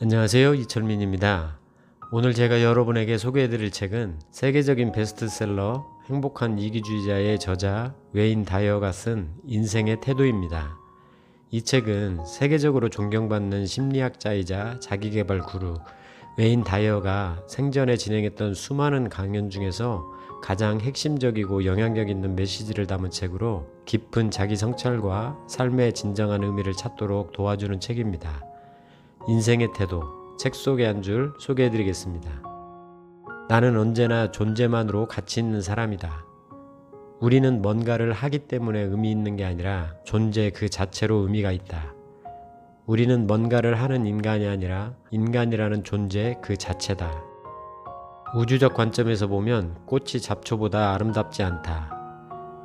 안녕하세요. 이철민입니다. 오늘 제가 여러분에게 소개해드릴 책은 세계적인 베스트셀러 행복한 이기주의자의 저자 웨인 다이어가 쓴 인생의 태도입니다. 이 책은 세계적으로 존경받는 심리학자이자 자기계발 구루 웨인 다이어가 생전에 진행했던 수많은 강연 중에서 가장 핵심적이고 영향력 있는 메시지를 담은 책으로 깊은 자기 성찰과 삶의 진정한 의미를 찾도록 도와주는 책입니다. 인생의 태도, 책 속의 한 줄 소개해드리겠습니다. 나는 언제나 존재만으로 가치 있는 사람이다. 우리는 뭔가를 하기 때문에 의미 있는 게 아니라 존재 그 자체로 의미가 있다. 우리는 뭔가를 하는 인간이 아니라 인간이라는 존재 그 자체다. 우주적 관점에서 보면 꽃이 잡초보다 아름답지 않다.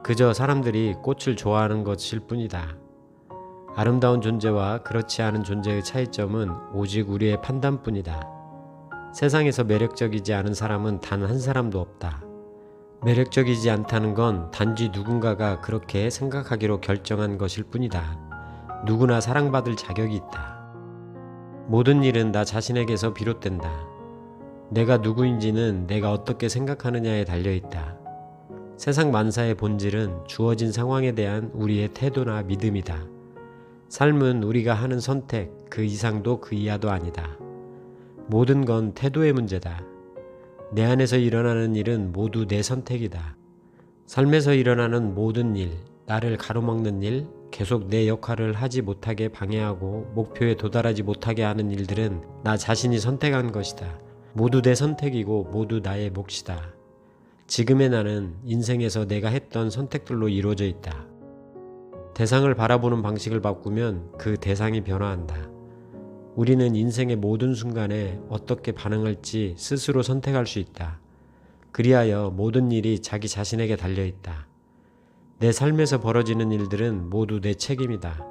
그저 사람들이 꽃을 좋아하는 것일 뿐이다. 아름다운 존재와 그렇지 않은 존재의 차이점은 오직 우리의 판단뿐이다. 세상에서 매력적이지 않은 사람은 단 한 사람도 없다. 매력적이지 않다는 건 단지 누군가가 그렇게 생각하기로 결정한 것일 뿐이다. 누구나 사랑받을 자격이 있다. 모든 일은 나 자신에게서 비롯된다. 내가 누구인지는 내가 어떻게 생각하느냐에 달려있다. 세상 만사의 본질은 주어진 상황에 대한 우리의 태도나 믿음이다. 삶은 우리가 하는 선택, 그 이상도 그 이하도 아니다. 모든 건 태도의 문제다. 내 안에서 일어나는 일은 모두 내 선택이다. 삶에서 일어나는 모든 일, 나를 가로막는 일, 계속 내 역할을 하지 못하게 방해하고 목표에 도달하지 못하게 하는 일들은 나 자신이 선택한 것이다. 모두 내 선택이고 모두 나의 몫이다. 지금의 나는 인생에서 내가 했던 선택들로 이루어져 있다. 대상을 바라보는 방식을 바꾸면 그 대상이 변화한다. 우리는 인생의 모든 순간에 어떻게 반응할지 스스로 선택할 수 있다. 그리하여 모든 일이 자기 자신에게 달려있다. 내 삶에서 벌어지는 일들은 모두 내 책임이다.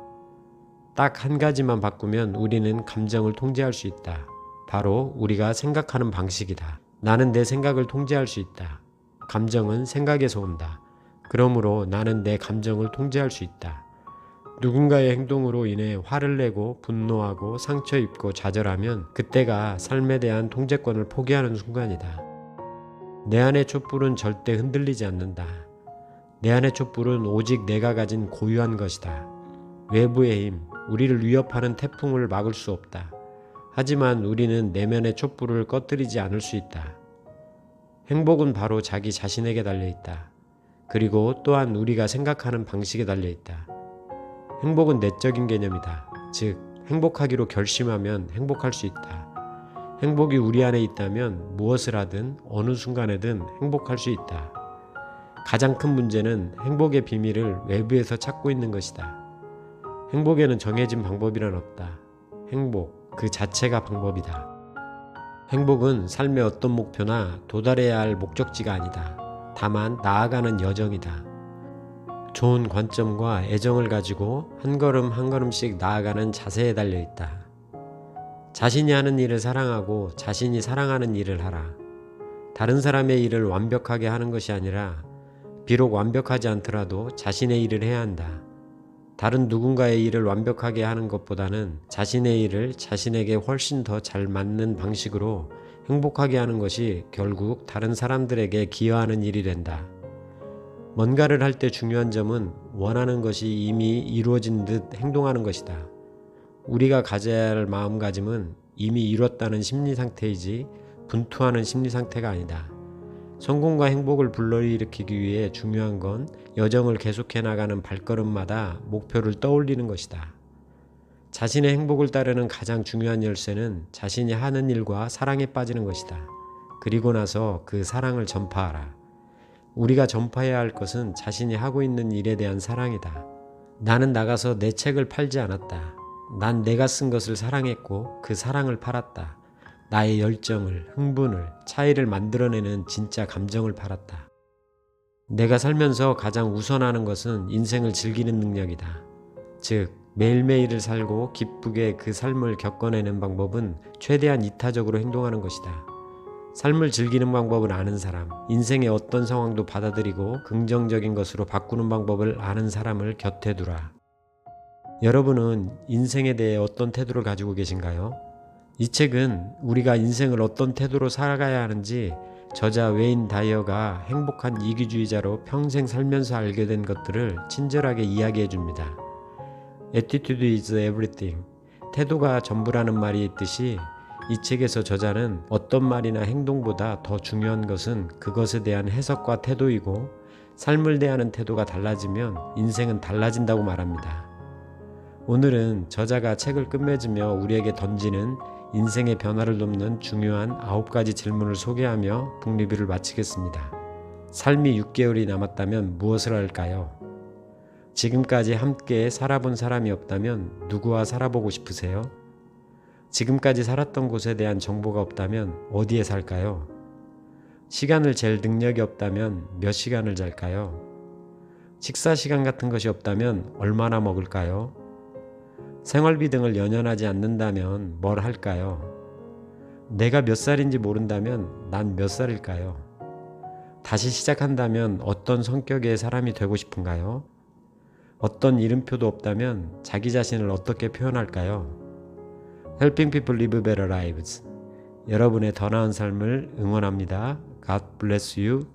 딱 한 가지만 바꾸면 우리는 감정을 통제할 수 있다. 바로 우리가 생각하는 방식이다. 나는 내 생각을 통제할 수 있다. 감정은 생각에서 온다. 그러므로 나는 내 감정을 통제할 수 있다. 누군가의 행동으로 인해 화를 내고 분노하고 상처 입고 좌절하면 그때가 삶에 대한 통제권을 포기하는 순간이다. 내 안의 촛불은 절대 흔들리지 않는다. 내 안의 촛불은 오직 내가 가진 고유한 것이다. 외부의 힘, 우리를 위협하는 태풍을 막을 수 없다. 하지만 우리는 내면의 촛불을 꺼뜨리지 않을 수 있다. 행복은 바로 자기 자신에게 달려있다. 그리고 또한 우리가 생각하는 방식에 달려있다. 행복은 내적인 개념이다. 즉, 행복하기로 결심하면 행복할 수 있다. 행복이 우리 안에 있다면 무엇을 하든 어느 순간에든 행복할 수 있다. 가장 큰 문제는 행복의 비밀을 외부에서 찾고 있는 것이다. 행복에는 정해진 방법이란 없다. 행복, 그 자체가 방법이다. 행복은 삶의 어떤 목표나 도달해야 할 목적지가 아니다. 다만 나아가는 여정이다. 좋은 관점과 애정을 가지고 한 걸음 한 걸음씩 나아가는 자세에 달려있다. 자신이 하는 일을 사랑하고 자신이 사랑하는 일을 하라. 다른 사람의 일을 완벽하게 하는 것이 아니라 비록 완벽하지 않더라도 자신의 일을 해야 한다. 다른 누군가의 일을 완벽하게 하는 것보다는 자신의 일을 자신에게 훨씬 더 잘 맞는 방식으로 행복하게 하는 것이 결국 다른 사람들에게 기여하는 일이 된다. 뭔가를 할 때 중요한 점은 원하는 것이 이미 이루어진 듯 행동하는 것이다. 우리가 가져야 할 마음가짐은 이미 이뤘다는 심리 상태이지 분투하는 심리 상태가 아니다. 성공과 행복을 불러일으키기 위해 중요한 건 여정을 계속해 나가는 발걸음마다 목표를 떠올리는 것이다. 자신의 행복을 따르는 가장 중요한 열쇠는 자신이 하는 일과 사랑에 빠지는 것이다. 그리고 나서 그 사랑을 전파하라. 우리가 전파해야 할 것은 자신이 하고 있는 일에 대한 사랑이다. 나는 나가서 내 책을 팔지 않았다. 난 내가 쓴 것을 사랑했고 그 사랑을 팔았다. 나의 열정을, 흥분을, 차이를 만들어내는 진짜 감정을 팔았다. 내가 살면서 가장 우선하는 것은 인생을 즐기는 능력이다. 즉, 매일매일을 살고 기쁘게 그 삶을 겪어내는 방법은 최대한 이타적으로 행동하는 것이다. 삶을 즐기는 방법을 아는 사람, 인생의 어떤 상황도 받아들이고 긍정적인 것으로 바꾸는 방법을 아는 사람을 곁에 두라. 여러분은 인생에 대해 어떤 태도를 가지고 계신가요? 이 책은 우리가 인생을 어떤 태도로 살아가야 하는지 저자 웨인 다이어가 행복한 이기주의자로 평생 살면서 알게 된 것들을 친절하게 이야기해 줍니다. Attitude is everything. 태도가 전부라는 말이 있듯이 이 책에서 저자는 어떤 말이나 행동보다 더 중요한 것은 그것에 대한 해석과 태도이고 삶을 대하는 태도가 달라지면 인생은 달라진다고 말합니다. 오늘은 저자가 책을 끝맺으며 우리에게 던지는 인생의 변화를 돕는 중요한 9가지 질문을 소개하며 북리뷰를 마치겠습니다. 삶이 6개월이 남았다면 무엇을 할까요? 지금까지 함께 살아본 사람이 없다면 누구와 살아보고 싶으세요? 지금까지 살았던 곳에 대한 정보가 없다면 어디에 살까요? 시간을 잴 능력이 없다면 몇 시간을 잘까요? 식사 시간 같은 것이 없다면 얼마나 먹을까요? 생활비 등을 연연하지 않는다면 뭘 할까요? 내가 몇 살인지 모른다면 난 몇 살일까요? 다시 시작한다면 어떤 성격의 사람이 되고 싶은가요? 어떤 이름표도 없다면 자기 자신을 어떻게 표현할까요? Helping people live better lives. 여러분의 더 나은 삶을 응원합니다. God bless you.